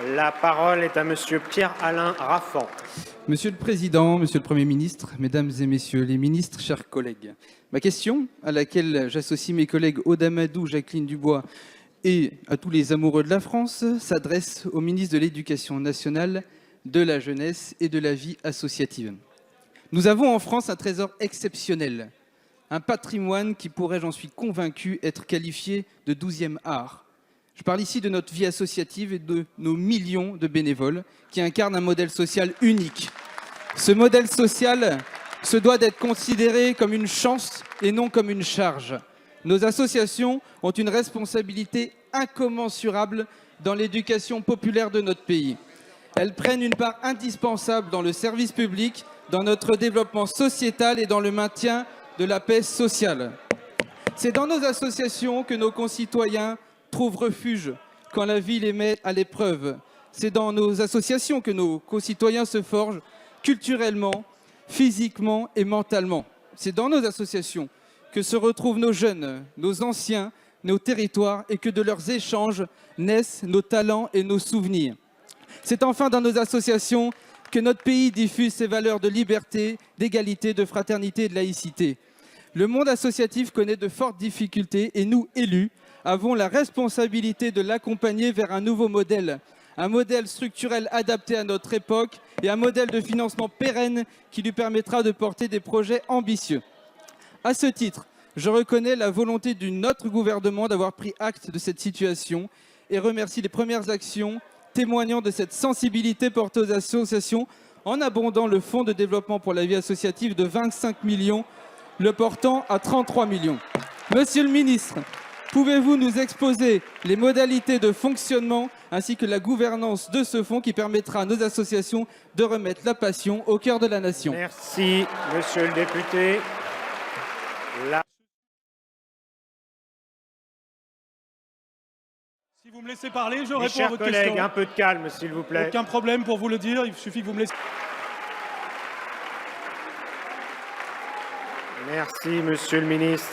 La parole est à Monsieur Pierre-Alain Raffan. Monsieur le Président, Monsieur le Premier ministre, Mesdames et Messieurs les ministres, chers collègues. Ma question, à laquelle j'associe mes collègues Aude Amadou, Jacqueline Dubois et à tous les amoureux de la France, s'adresse au ministre de l'Éducation nationale, de la jeunesse et de la vie associative. Nous avons en France un trésor exceptionnel, un patrimoine qui pourrait, j'en suis convaincu, être qualifié de 12e art. Je parle ici de notre vie associative et de nos millions de bénévoles qui incarnent un modèle social unique. Ce modèle social se doit d'être considéré comme une chance et non comme une charge. Nos associations ont une responsabilité incommensurable dans l'éducation populaire de notre pays. Elles prennent une part indispensable dans le service public, dans notre développement sociétal et dans le maintien de la paix sociale. C'est dans nos associations que nos concitoyens trouvent refuge quand la vie les met à l'épreuve. C'est dans nos associations que nos concitoyens se forgent culturellement, physiquement et mentalement. C'est dans nos associations que se retrouvent nos jeunes, nos anciens, nos territoires et que de leurs échanges naissent nos talents et nos souvenirs. C'est enfin dans nos associations que notre pays diffuse ses valeurs de liberté, d'égalité, de fraternité et de laïcité. Le monde associatif connaît de fortes difficultés et nous, élus, avons la responsabilité de l'accompagner vers un nouveau modèle, un modèle structurel adapté à notre époque et un modèle de financement pérenne qui lui permettra de porter des projets ambitieux. À ce titre, je reconnais la volonté de notre gouvernement d'avoir pris acte de cette situation et remercie les premières actions témoignant de cette sensibilité portée aux associations en abondant le fonds de développement pour la vie associative de 25 millions, le portant à 33 millions. Monsieur le ministre, pouvez-vous nous exposer les modalités de fonctionnement ainsi que la gouvernance de ce fonds qui permettra à nos associations de remettre la passion au cœur de la nation? Merci, monsieur le député. Si vous me laissez parler, je réponds à Chers votre collègues, question. un peu de calme, s'il vous plaît. Aucun problème pour vous le dire, il suffit que vous me laissiez. Merci, monsieur le ministre.